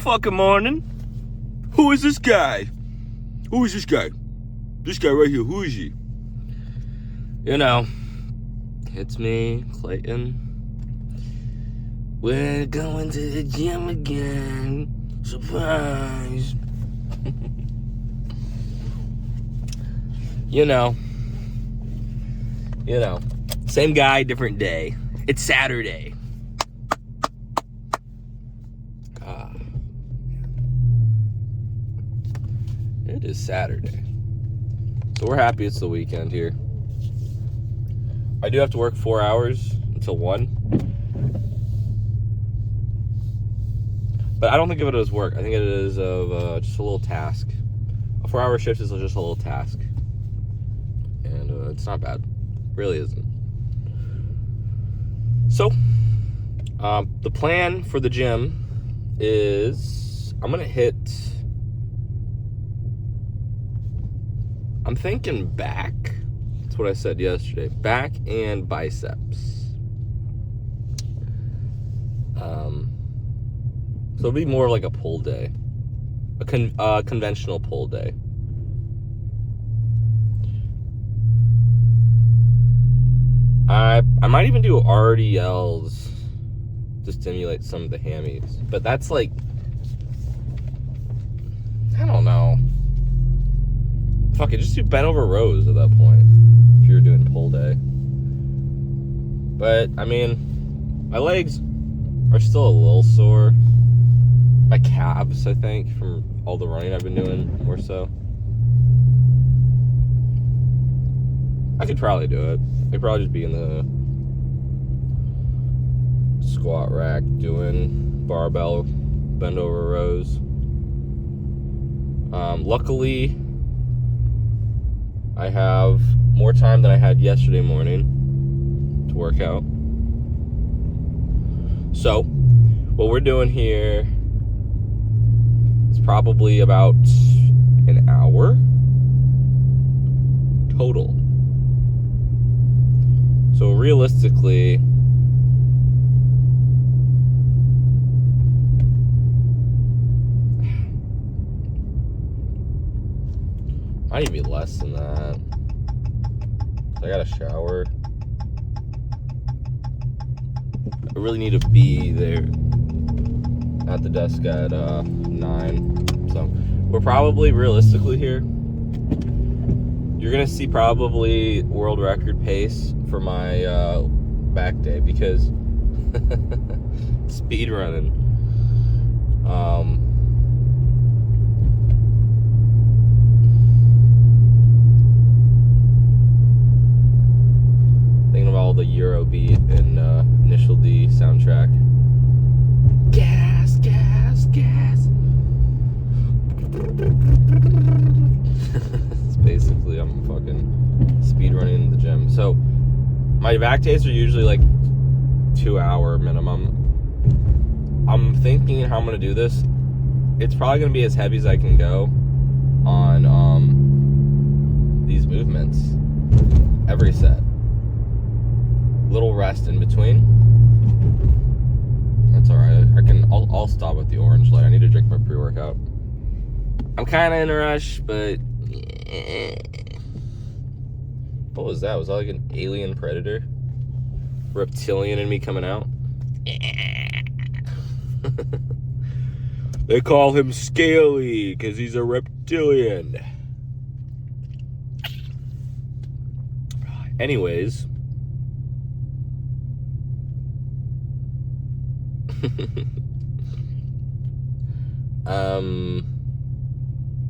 fucking morning. Who is this guy? Who is this guy? This guy right here, who is he? You know, it's me, Clayton. We're going to the gym again. Surprise. You know, same guy, different day. It's Saturday. It is Saturday. So we're happy it's the weekend here. I do have to work 4 hours until 1. But I don't think of it as work. I think it is of just a little task. A 4-hour shift is just a little task. And it's not bad. Really isn't. So, the plan for the gym is I'm thinking back. That's what I said yesterday. Back and biceps. So it'll be more like a pull day. A conventional pull day. I might even do RDLs to stimulate some of the hammies. But that's like, I don't know. Fuck it, just do bent over rows at that point. If you're doing pull day. But, I mean, my legs are still a little sore. My calves, I think, from all the running I've been doing, more so. I could probably do it. I'd probably just be in the squat rack doing barbell bend over rows. Luckily, I have more time than I had yesterday morning to work out. So, what we're doing here is probably about an hour total. So realistically, might even be less than that. I gotta shower. I really need to be there at the desk at 9. So we're probably realistically here. You're gonna see probably world record pace for my back day because speed running. Thinking of all the Eurobeat and Initial D soundtrack. Gas, gas, gas. It's basically I'm fucking speed running in the gym. So my back days are usually like 2-hour minimum. I'm thinking how I'm gonna do this. It's probably gonna be as heavy as I can go on these movements. Every set. Little rest in between. That's alright. I'll stop at the orange light. I need to drink my pre-workout. I'm kinda in a rush, but what was that? Was that like an alien predator? Reptilian in me coming out? They call him Scaly because he's a reptilian. Anyways.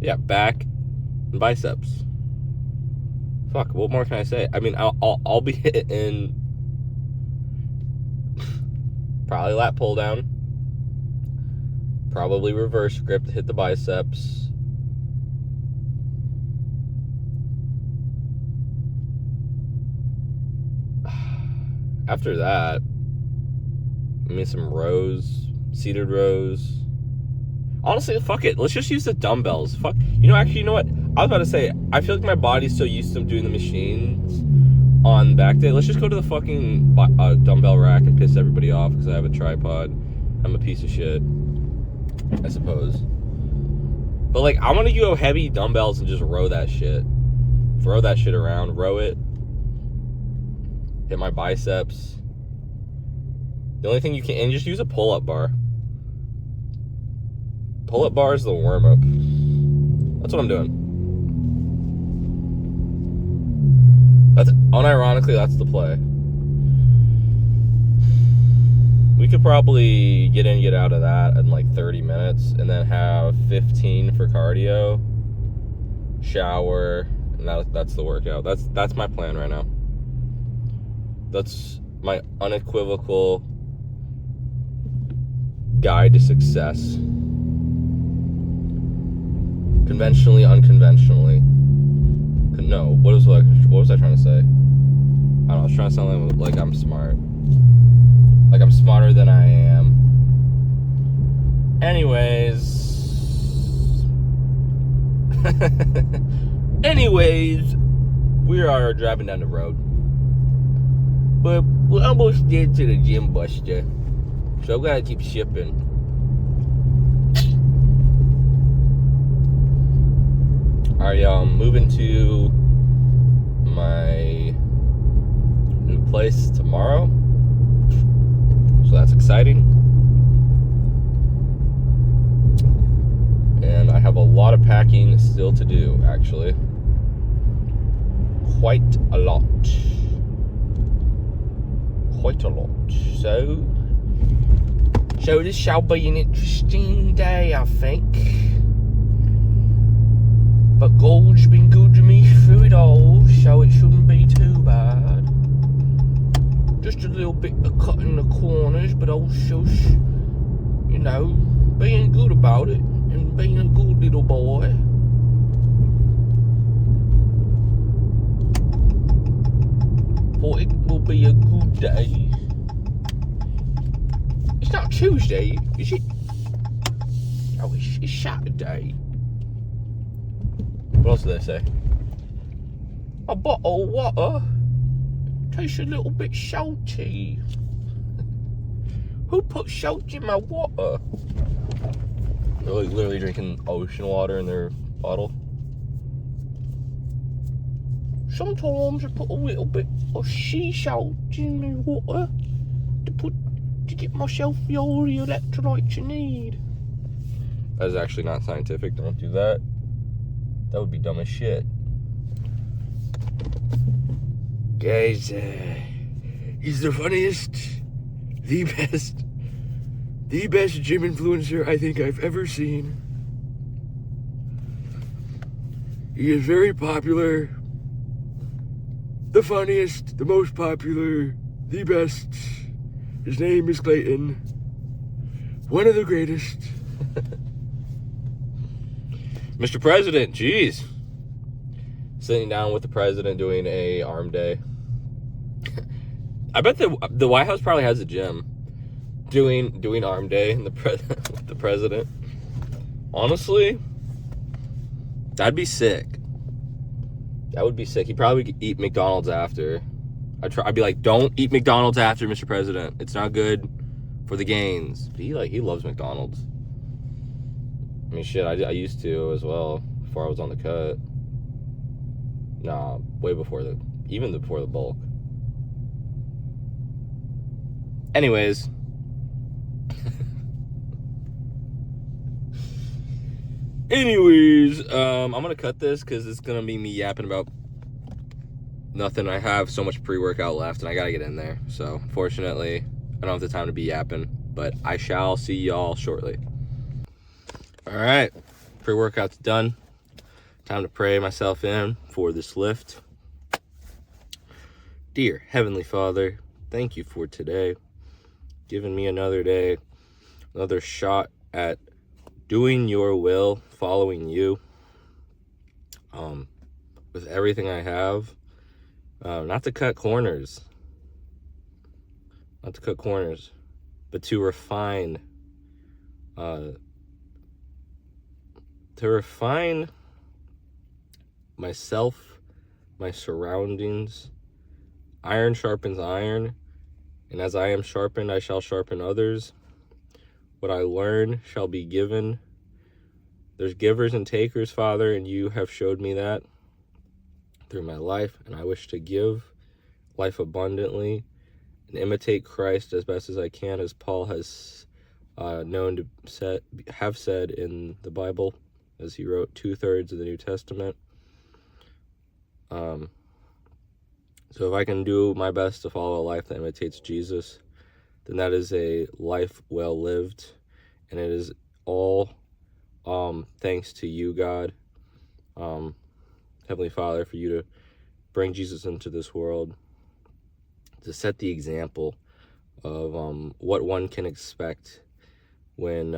Yeah, back and biceps. Fuck, what more can I say? I mean, I'll be hitting probably lat pull down, probably reverse grip to hit the biceps. After that, I mean, some rows, seated rows. Honestly, fuck it. Let's just use the dumbbells. Fuck. You know what? I was about to say, I feel like my body's so used to doing the machines on back day. Let's just go to the fucking dumbbell rack and piss everybody off because I have a tripod. I'm a piece of shit. I suppose. But, like, I want to go heavy dumbbells and just row that shit. Throw that shit around, row it. Hit my biceps. The only thing you can, and just use a pull-up bar. Pull-up bar is the warm-up. That's what I'm doing. Unironically, that's the play. We could probably get in, get out of that in like 30 minutes, and then have 15 for cardio, shower, and that's the workout. That's my plan right now. That's my unequivocal guide to success. Conventionally, unconventionally. No, what was I trying to say? I don't know, I was trying to sound like I'm smart. Like I'm smarter than I am. Anyways, we are driving down the road. But we're almost there to the gym, Buster. So I've got to keep shipping. Alright, moving to my new place tomorrow. So that's exciting. And I have a lot of packing still to do, actually. Quite a lot. So this shall be an interesting day, I think. But God's been good to me through it all, so it shouldn't be too bad. Just a little bit of cutting the corners, but also, you know, being good about it and being a good little boy. For it will be a good day. It's not Tuesday, is it? Oh, it's Saturday. What else did they say? A bottle of water tastes a little bit salty. Who put salt in my water? They're like literally drinking ocean water in their bottle. Sometimes I put a little bit of sea salt in my water to get myself all the electrolytes I need. That is actually not scientific. Don't do that. That would be dumb as shit. Guys, he's the funniest, the best gym influencer I think I've ever seen. He is very popular, the funniest, the most popular, the best. His name is Clayton, one of the greatest. Mr. President, jeez. Sitting down with the president doing a arm day. I bet the White House probably has a gym doing arm day and with the president. Honestly, that'd be sick. That would be sick. He'd probably eat McDonald's after. I'd be like, don't eat McDonald's after, Mr. President. It's not good for the gains. But he loves McDonald's. I mean, shit, I used to as well before I was on the cut. Nah, way before even before the bulk. Anyways. I'm gonna cut this because it's gonna be me yapping about nothing. I have so much pre-workout left and I gotta get in there. So, unfortunately, I don't have the time to be yapping, but I shall see y'all shortly. All right, pre-workout's done. Time to pray myself in for this lift. Dear Heavenly Father, thank you for today. Giving me another day, another shot at doing your will, following you. With everything I have, not to cut corners, but to refine myself, my surroundings. Iron sharpens iron, and as I am sharpened, I shall sharpen others. What I learn shall be given. There's givers and takers, Father, and you have showed me that through my life, and I wish to give life abundantly and imitate Christ as best as I can, as Paul has known to have said in the Bible, as he wrote 2/3 of the New Testament. So if I can do my best to follow a life that imitates Jesus, then that is a life well lived, and it is all thanks to you, God, Heavenly Father, for you to bring Jesus into this world, to set the example of what one can expect when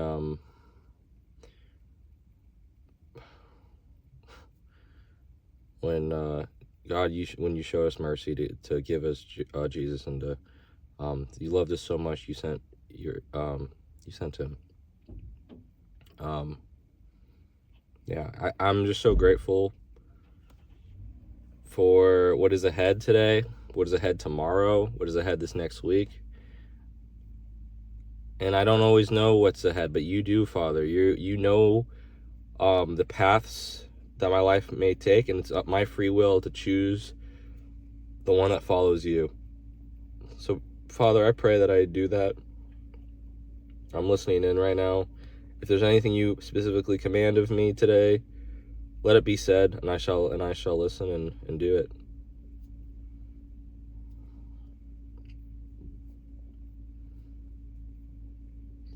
God, when you show us mercy to give us Jesus, and to you loved us so much you sent him. I'm just so grateful for what is ahead today, what is ahead tomorrow, what is ahead this next week. And I don't always know what's ahead, but you do, Father. You know the paths that my life may take, and it's up my free will to choose the one that follows you. So, Father, I pray that I do that. I'm listening in right now. If there's anything you specifically command of me today, let it be said, and I shall listen and do it.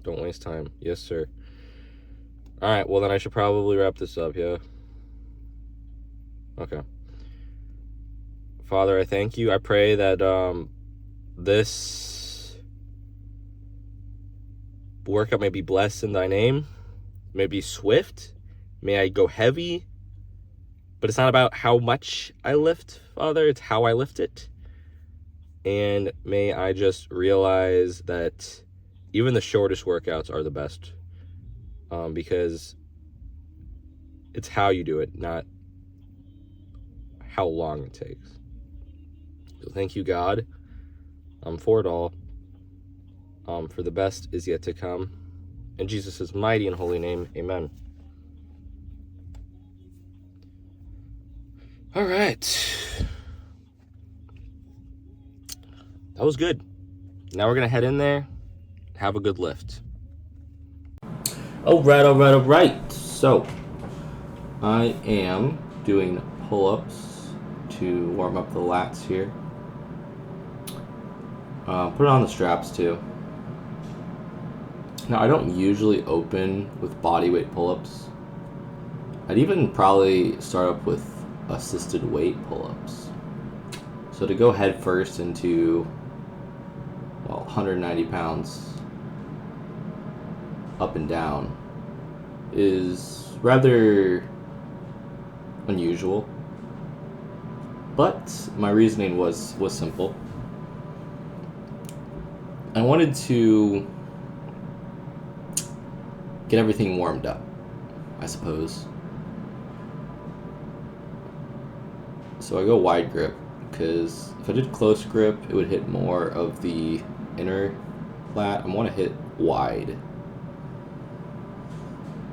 Don't waste time. Yes, sir. All right, well, then I should probably wrap this up, yeah? Okay. Father, I thank you. I pray that this workout may be blessed in thy name, may be swift, may I go heavy, but it's not about how much I lift, Father, it's how I lift it. And may I just realize that even the shortest workouts are the best, because it's how you do it, not how long it takes. So thank you, God, for it all. For the best is yet to come. In Jesus' mighty and holy name, amen. All right. That was good. Now we're going to head in there, have a good lift. All right. So, I am doing pull-ups to warm up the lats here. Put it on the straps too. Now, I don't usually open with body weight pull-ups. I'd even probably start up with assisted weight pull-ups. So to go head first into 190 pounds up and down is rather unusual, but my reasoning was simple. I wanted to get everything warmed up, I suppose. So I go wide grip, because if I did close grip, it would hit more of the inner lat. I want to hit wide.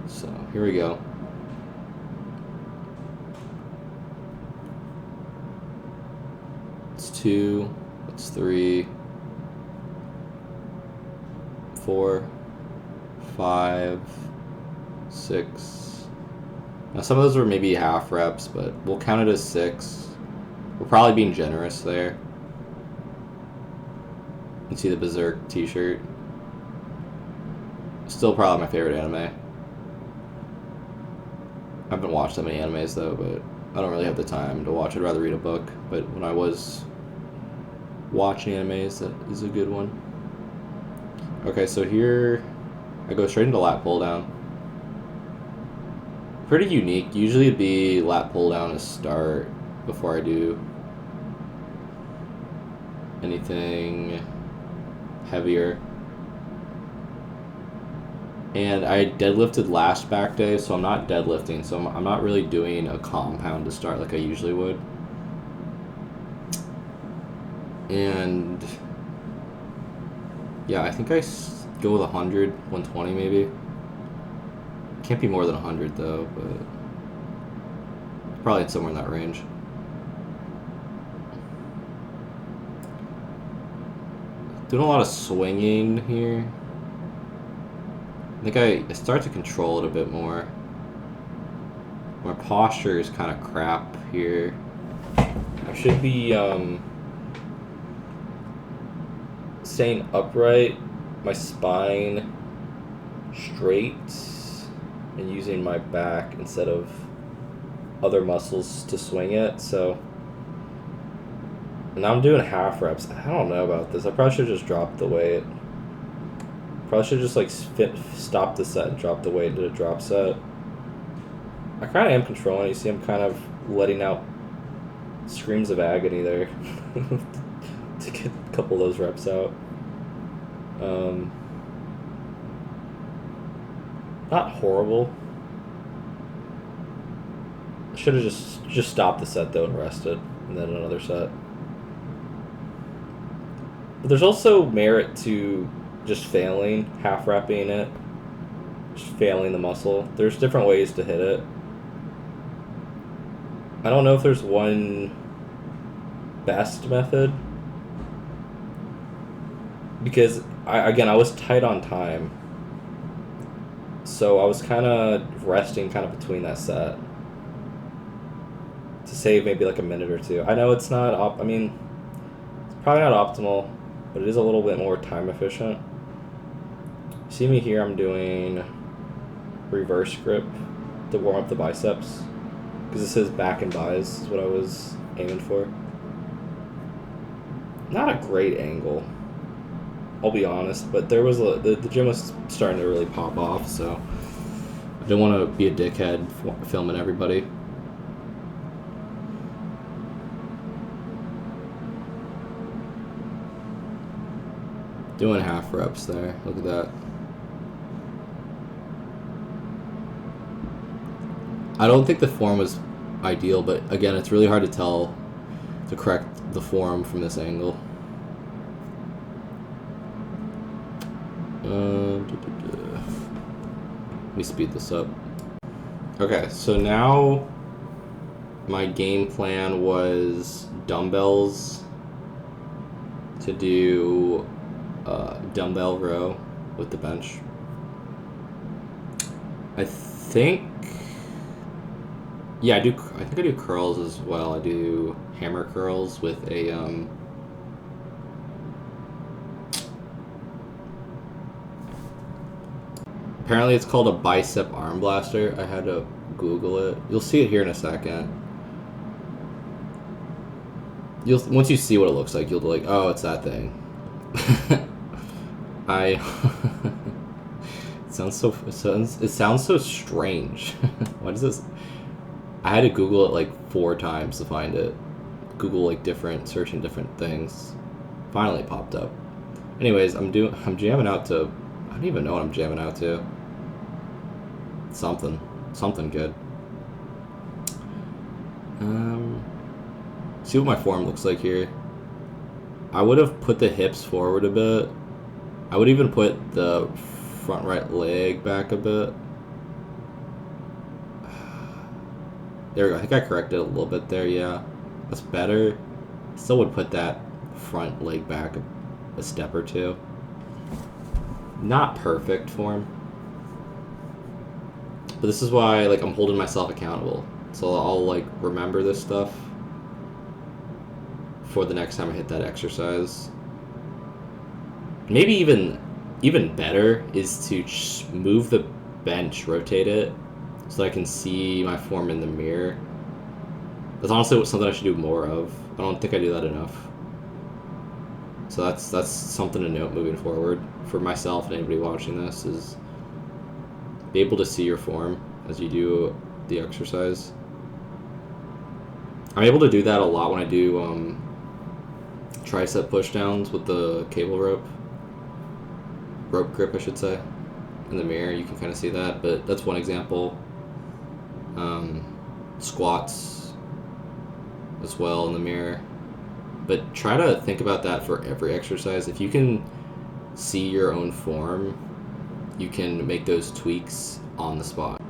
So here we go. It's 2, it's 3, 4, 5, 6. Now some of those were maybe half reps, but we'll count it as 6. We're probably being generous there. You can see the Berserk t-shirt. Still probably my favorite anime. I haven't watched that many animes though, but I don't really have the time to watch. I'd rather read a book. But when I was watching animes, that is a good one. Okay, so here I go straight into lat pull down. Pretty unique. Usually it'd be lat pull down to start before I do anything heavier. And I deadlifted last back day, so I'm not deadlifting, so I'm not really doing a compound to start like I usually would. And yeah, I think Go with 100, 120 maybe. Can't be more than 100 though, but probably somewhere in that range. Doing a lot of swinging here. I think I start to control it a bit more. My posture is kind of crap here. I should be staying upright, my spine straight, and using my back instead of other muscles to swing it. So, and now I'm doing half reps. I don't know about this. I probably should just drop the weight. Probably should just like stop the set and drop the weight to a drop set. I kind of am controlling. You see, I'm kind of letting out screams of agony there to get a couple of those reps out. Not horrible. Should have just stopped the set though and rested, and then another set. But there's also merit to just failing, half repping it, just failing the muscle. There's different ways to hit it. I don't know if there's one best method, because I was tight on time, so I was kind of resting kind of between that set to save maybe like a minute or two. I know it's not it's probably not optimal, but it is a little bit more time efficient. See me here, I'm doing reverse grip to warm up the biceps, because this is back and bis is what I was aiming for. Not a great angle, I'll be honest, but there was the gym was starting to really pop off, so I didn't want to be a dickhead filming everybody. Doing half reps there, look at that. I don't think the form was ideal, but again, it's really hard to tell, to correct the form from this angle. Let me speed this up. Okay, so now my game plan was dumbbells to do dumbbell row with the bench. I think I think I do curls as well. I do hammer curls with a apparently it's called a bicep arm blaster. I had to Google it. You'll see it here in a second. Once you see what it looks like, you'll be like, oh, it's that thing. It sounds so strange. What is this? I had to Google it like 4 times to find it. Google like searching different things. Finally it popped up. Anyways, I'm jamming out to, I don't even know what I'm jamming out to. Something good. See what my form looks like here. I would have put the hips forward a bit. I would even put the front right leg back a bit. There we go. I think I corrected a little bit there, yeah. That's better. Still would put that front leg back a step or two. Not perfect form. But this is why like I'm holding myself accountable. So I'll like remember this stuff for the next time I hit that exercise. Maybe even better is to move the bench, rotate it, so that I can see my form in the mirror. That's honestly something I should do more of. I don't think I do that enough. So that's something to note moving forward for myself and anybody watching this, is be able to see your form as you do the exercise. I'm able to do that a lot when I do tricep pushdowns with the cable rope grip, I should say, in the mirror. You can kind of see that, but that's one example. Squats as well in the mirror, but try to think about that for every exercise. If you can see your own form, you can make those tweaks on the spot.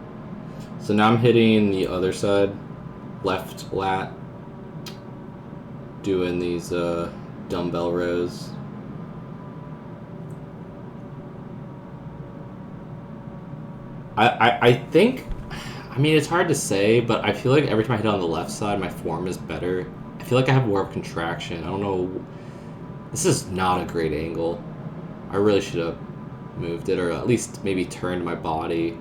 So now I'm hitting the other side, left lat, doing these dumbbell rows. I think, I mean, it's hard to say, but I feel like every time I hit on the left side, my form is better. I feel like I have more of contraction. I don't know. This is not a great angle. I really should have moved it, or at least maybe turned my body.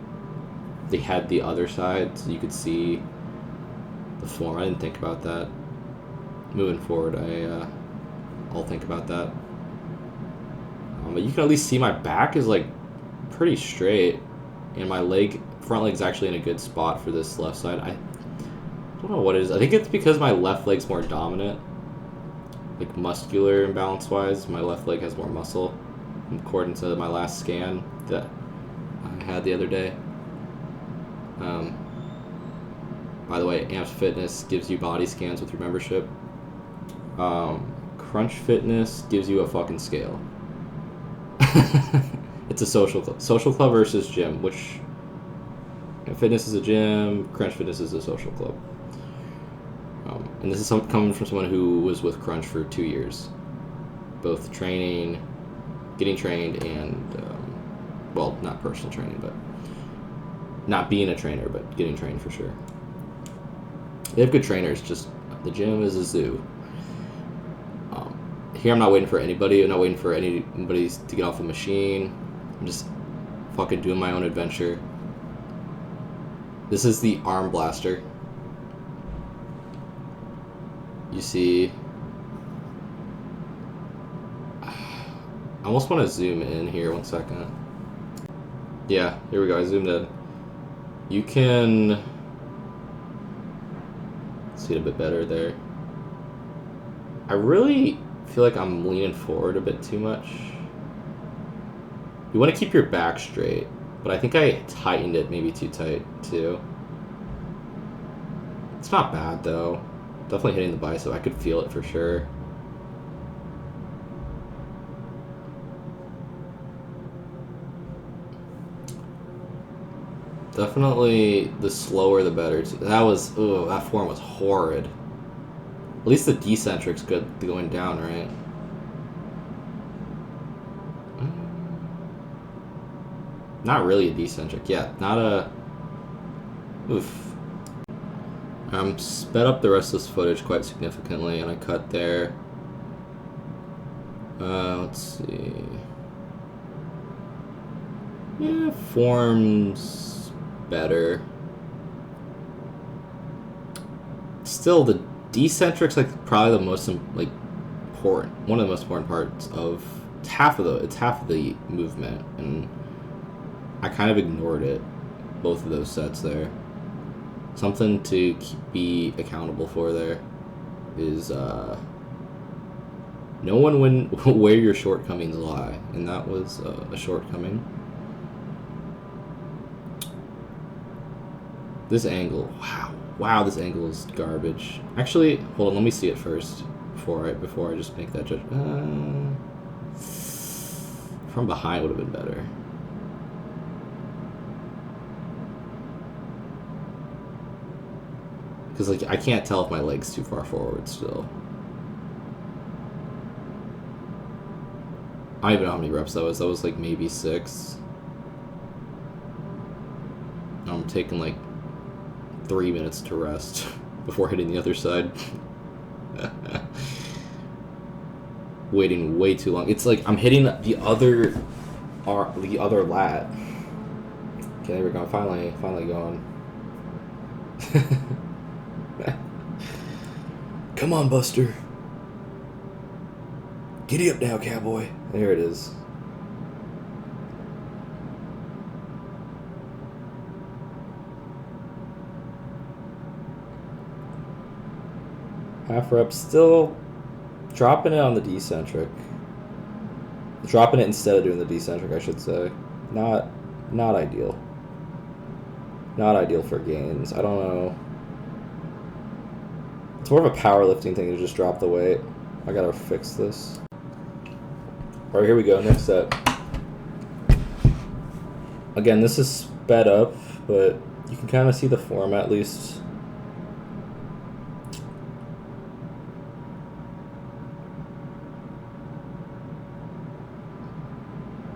They had the other side so you could see the form. I didn't think about that. Moving forward, I'll think about that. But you can at least see my back is like pretty straight, and my front leg's actually in a good spot for this left side. I don't know what it is. I think it's because my left leg's more dominant, like muscular imbalance wise. My left leg has more muscle, according to my last scan that I had the other day. By the way, Amps Fitness gives you body scans with your membership. Crunch Fitness gives you a fucking scale. It's a social club. Social club versus gym, which fitness is a gym, Crunch Fitness is a social club. And this is coming from someone who was with Crunch for 2 years, both training, getting trained, and well, not personal training, but not being a trainer, but getting trained for sure. They have good trainers. Just the gym is a zoo. Here I'm not waiting for anybody. I'm not waiting for anybody to get off the machine. I'm just fucking doing my own adventure. This is the arm blaster. You see, I almost want to zoom in here 1 second. Yeah, here we go. I zoomed in. You can see it a bit better there. I really feel like I'm leaning forward a bit too much. You want to keep your back straight, but I think I tightened it maybe too tight too. It's not bad though. Definitely hitting the bicep. I could feel it for sure. Definitely the slower the better. That form was horrid. At least the decentric's good going down, right? Not really a decentric. Yeah, not a... Oof. Sped up the rest of this footage quite significantly, and I cut there. Let's see. Yeah, form's better. Still, the decentric's like probably the most important, one of the most important parts of it's half of the movement, and I kind of ignored it, both of those sets there. Something to be accountable for there is know where your shortcomings lie, and that was a shortcoming. This angle, wow, this angle is garbage. Actually, hold on, let me see it first before I just make that judgment. From behind would have been better. Because like I can't tell if my leg's too far forward still. I don't even know how many reps that was. That was like maybe 6. I'm taking like 3 minutes to rest before hitting the other side. Waiting way too long. It's like I'm hitting the other lat. Okay, there we go. Finally going. Come on, Buster. Giddy up now, cowboy. There it is. Half rep, still dropping it on the decentric. Dropping it instead of doing the decentric, I should say. Not ideal. Not ideal for gains. I don't know. It's more of a powerlifting thing to just drop the weight. I gotta fix this. All right, here we go. Next set. Again, this is sped up, but you can kind of see the form at least.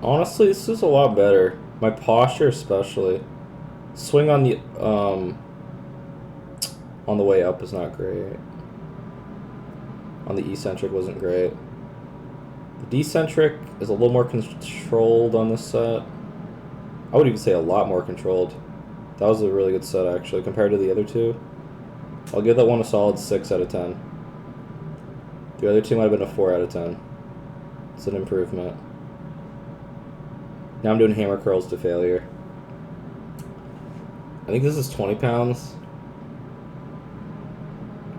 Honestly, this is a lot better. My posture especially. Swing on the way up is not great. On the eccentric wasn't great. The decentric is a little more controlled on this set. I would even say a lot more controlled. That was a really good set actually compared to the other two. I'll give that one a solid 6 out of 10. The other two might have been a 4 out of 10. It's an improvement. Now I'm doing hammer curls to failure. I think this is 20 pounds.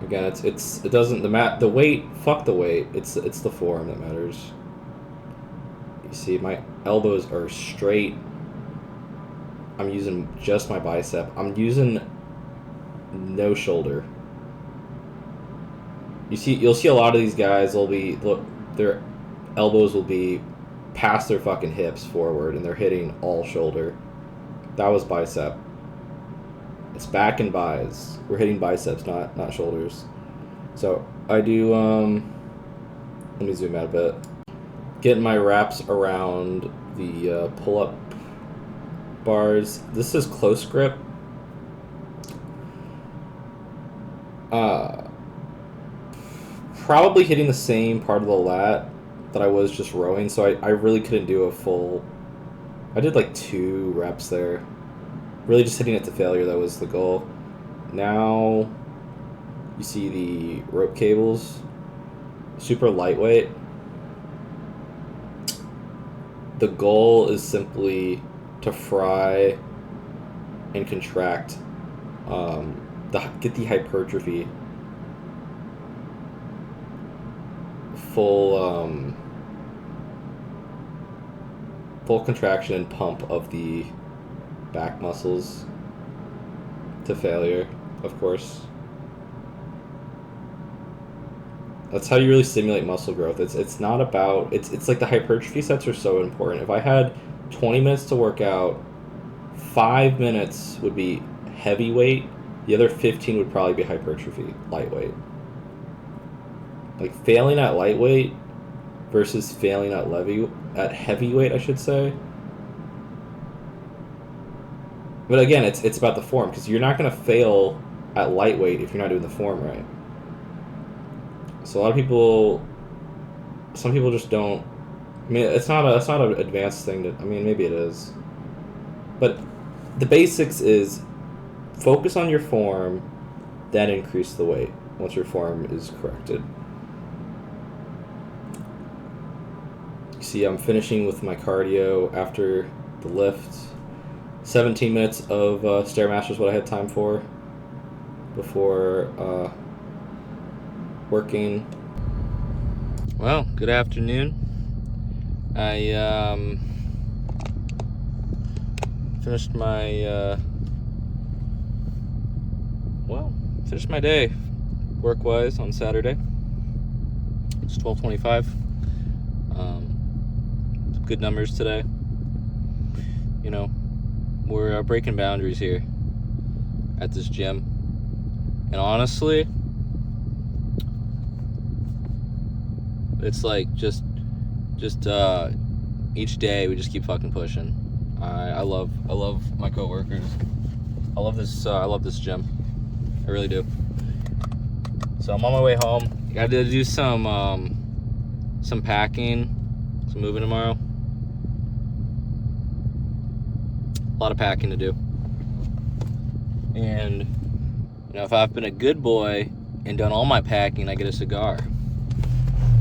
Again, it doesn't the weight, fuck the weight. It's the form that matters. You see my elbows are straight. I'm using just my bicep. I'm using no shoulder. You'll see a lot of these guys their elbows will be past their fucking hips forward and they're hitting all shoulder. That was bicep. It's back and bis. We're hitting biceps, not shoulders. So I do let me zoom out a bit. Getting my wraps around the pull-up bars. This is close grip. Probably hitting the same part of the lat that I was just rowing, so I really couldn't do a full... I did like 2 reps there. Really just hitting it to failure, that was the goal. Now you see the rope cables. Super lightweight. The goal is simply to fry and contract, get the hypertrophy, full contraction and pump of the back muscles to failure, of course. That's how you really stimulate muscle growth. It's not about it's like the hypertrophy sets are so important. If I had 20 minutes to work out, 5 minutes would be heavyweight, the other 15 would probably be hypertrophy, lightweight. Like failing at lightweight versus failing at heavyweight, I should say. But again, it's about the form, because you're not going to fail at lightweight if you're not doing the form right. So a lot of people, some people just don't. I mean, it's not an advanced thing to. I mean, maybe it is. But the basics is focus on your form, then increase the weight once your form is corrected. You see, I'm finishing with my cardio after the lift. 17 minutes of Stairmaster is what I had time for before working. Well, good afternoon. I finished my finished my day work-wise on Saturday. It's 12:25. Good numbers today. You know, we're breaking boundaries here at this gym, and honestly, it's like just each day we just keep fucking pushing. I love my coworkers. I love this gym. I really do. So I'm on my way home. Got to do some packing, some moving tomorrow. A lot of packing to do. And you know, if I've been a good boy and done all my packing, I get a cigar.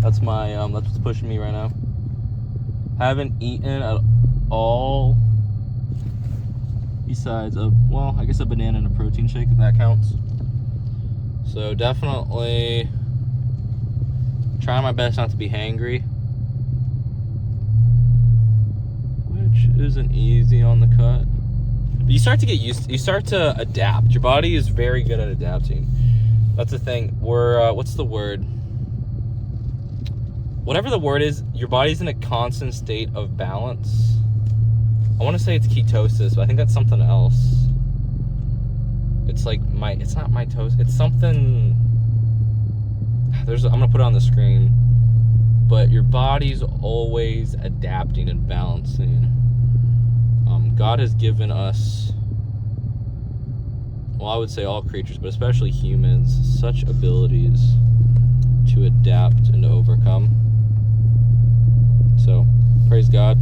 That's my that's what's pushing me right now. Haven't eaten at all besides I guess a banana and a protein shake, if that counts. So definitely trying my best not to be hangry, which isn't easy on the cut. But you start to get used to, you start to adapt. Your body is very good at adapting. That's the thing. We're what's the word? whatever the word is, your body's in a constant state of balance. I want to say it's ketosis, but I think that's something else. It's like it's not mitosis. It's something. I'm gonna put it on the screen. But your body's always adapting and balancing. God has given us, well, I would say all creatures, but especially humans, such abilities to adapt and to overcome. So, praise God.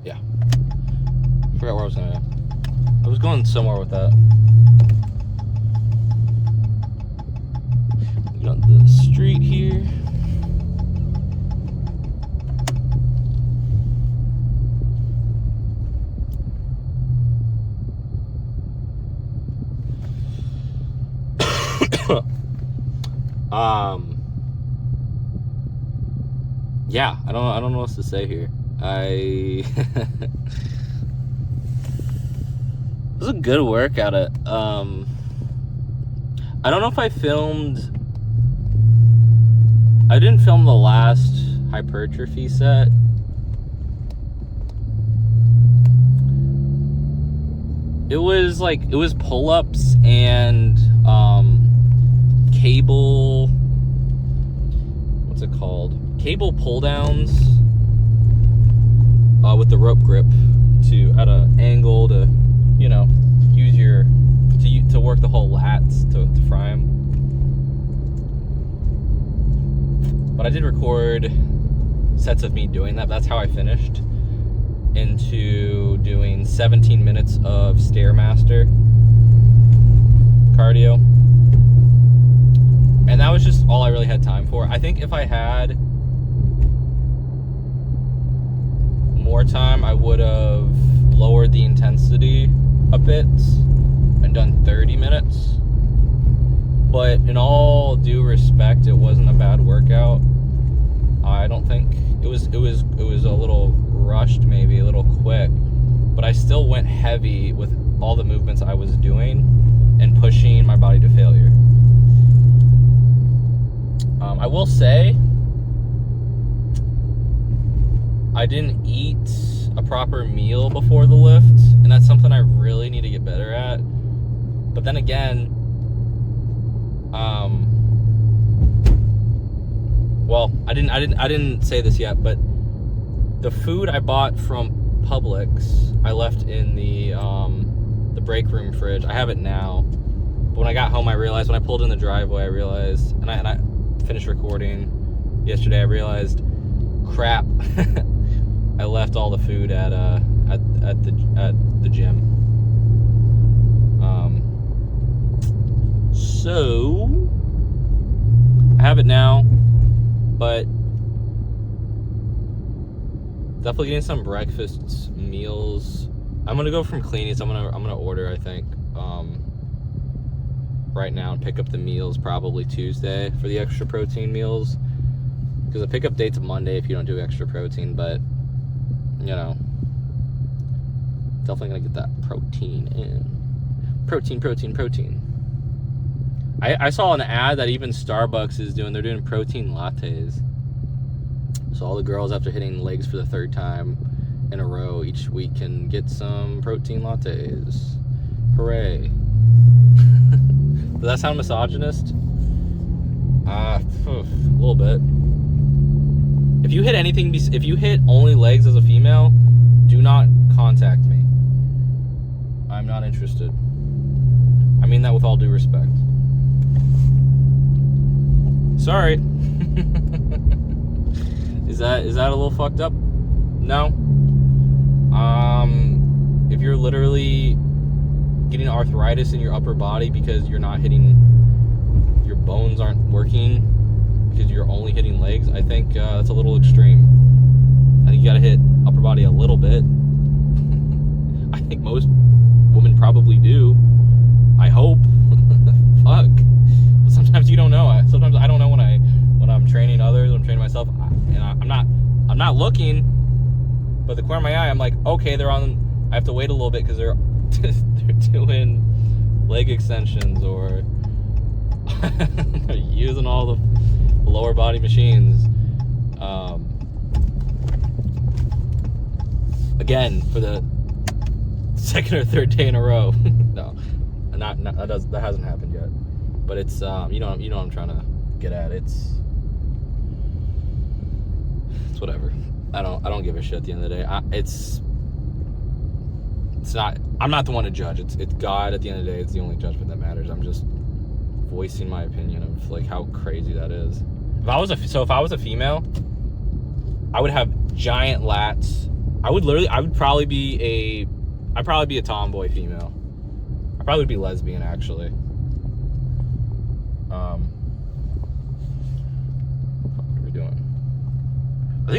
Yeah. Forgot where I was going somewhere with that. Get on the street here. Yeah, I don't know what to say here. It was a good workout. I don't know if I didn't film the last hypertrophy set. It was pull-ups and cable, what's it called? Cable pull-downs with the rope grip at an angle to, use to work the whole lats to fry them. But I did record sets of me doing that. That's how I finished into doing 17 minutes of Stairmaster cardio. And that was just all I really had time for. I think if I had more time, I would have lowered the intensity a bit and done 30 minutes. But in all due respect, it wasn't a bad workout. I don't think it was a little rushed, maybe a little quick, but I still went heavy with all the movements I was doing and pushing my body to failure. I will say I didn't eat a proper meal before the lift, and that's something I really need to get better at. But then again, well, I didn't say this yet, but the food I bought from Publix, I left in the break room fridge. I have it now, but when I got home, I realized, when I pulled in the driveway, I realized, and I finished recording yesterday, I realized, crap, I left all the food at the gym. So I have it now, but definitely getting some breakfast meals. I'm gonna go from Cleanies. I'm gonna order, I think, right now, and pick up the meals probably Tuesday for the extra protein meals, because the pickup date's Monday if you don't do extra protein. But definitely gonna get that protein in. Protein. I saw an ad that even Starbucks is doing. They're doing protein lattes. So all the girls, after hitting legs for the 3rd time in a row each week, can get some protein lattes. Hooray. Does that sound misogynist? A little bit. If you hit only legs as a female, do not contact me. I'm not interested. I mean that with all due respect. Sorry. Is that a little fucked up? No. If you're literally getting arthritis in your upper body because you're not hitting, your bones aren't working because you're only hitting legs, I think that's a little extreme. I think you gotta hit upper body a little bit. I think most women probably do. I hope. Fuck. But sometimes you don't know. Sometimes I don't know when I'm training others, when I'm training myself, and I'm not looking, but the corner of my eye, I'm like, okay, they're on. I have to wait a little bit because they're doing leg extensions or using all the lower body machines. Again, for the second or third day in a row. No, that hasn't happened yet. But it's you know what I'm trying to get at. It's whatever. I don't give a shit at the end of the day. It's not. I'm not the one to judge. It's God at the end of the day. It's the only judgment that matters. I'm just voicing my opinion of like how crazy that is. If I was a female, I would have giant lats. I'd probably be a tomboy female. I probably would be lesbian actually. What are we doing? I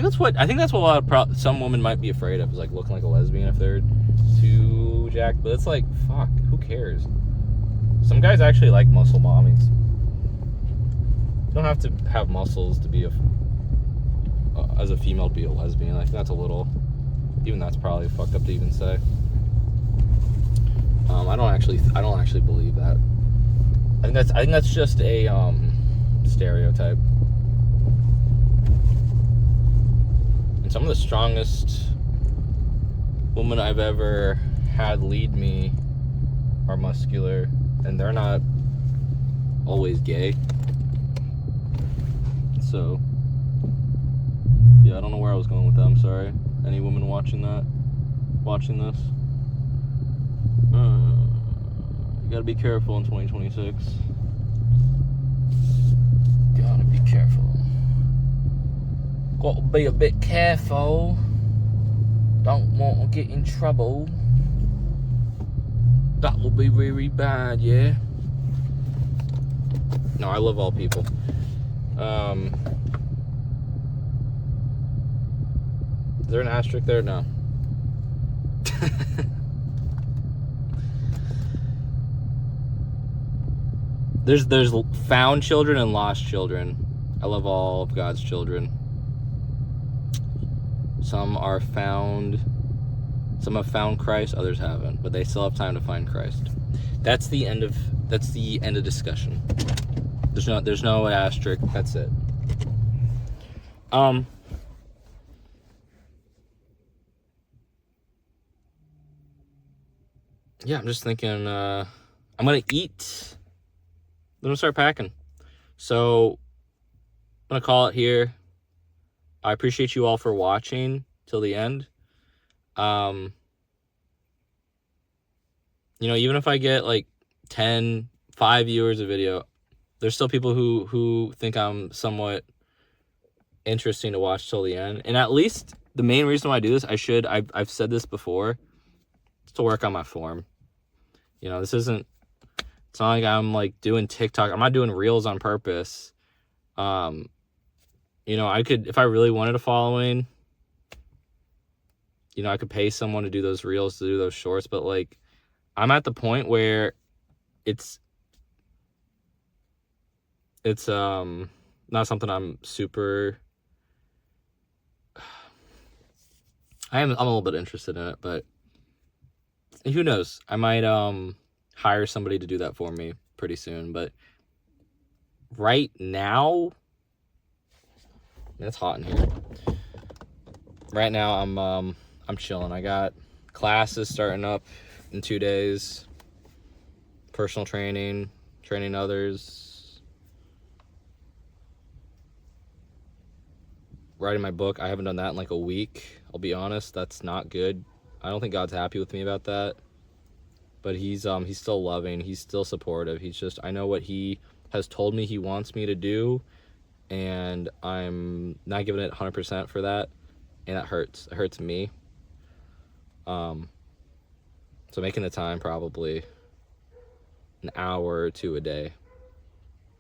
think that's what some women might be afraid of, is like looking like a lesbian if they're too jacked. But it's like, fuck, who cares? Some guys actually like muscle mommies. You don't have to have muscles to be as a female to be a lesbian. I think that's a little, even that's probably fucked up to even say. I don't actually believe that. I think that's just a stereotype. And some of the strongest women I've ever had lead me are muscular, and they're not always gay. So yeah, I don't know where I was going with that. I'm sorry. Any women watching this? You gotta be careful in 2026. Gotta be careful. Gotta be a bit careful. Don't want to get in trouble. That will be really bad, yeah? No, I love all people. Is there an asterisk there? No. There's found children and lost children. I love all of God's children. Some have found Christ, others haven't, but they still have time to find Christ. That's the end of discussion. There's no asterisk. That's it. Yeah, I'm just thinking I'm gonna eat. I'm gonna start packing. So I'm gonna call it here. I appreciate you all for watching till the end. Even if I get like 5 viewers a video, there's still people who think I'm somewhat interesting to watch till the end. And at least the main reason why I do this, I've said this before, is to work on my form. It's not like I'm like doing TikTok. I'm not doing reels on purpose. I could, if I really wanted a following, I could pay someone to do those reels, to do those shorts, but like I'm at the point where it's not something I'm super, I'm a little bit interested in it, but who knows? I might hire somebody to do that for me pretty soon, but right now, it's hot in here. Right now I'm chilling. I got classes starting up in 2 days. Personal training others. Writing my book. I haven't done that in like a week. I'll be honest, that's not good. I don't think God's happy with me about that. But he's still loving. He's still supportive. I know what he has told me he wants me to do, and I'm not giving it 100% for that, and that hurts. It hurts me. So making the time, probably an hour or two a day,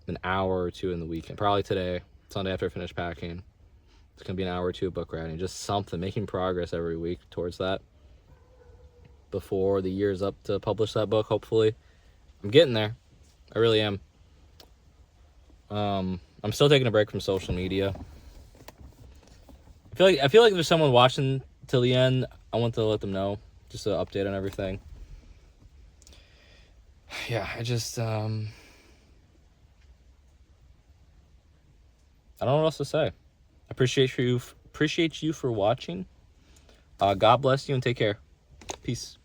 an hour or two in the weekend, probably today, Sunday after I finish packing. It's gonna be an hour or two of book writing, just something, making progress every week towards that before the year's up to publish that book. Hopefully, I'm getting there. I really am. I'm still taking a break from social media. I feel like if there's someone watching till the end, I want to let them know, just to update on everything. yeah, I just I don't know what else to say. I appreciate you for watching. God bless you and take care. Peace.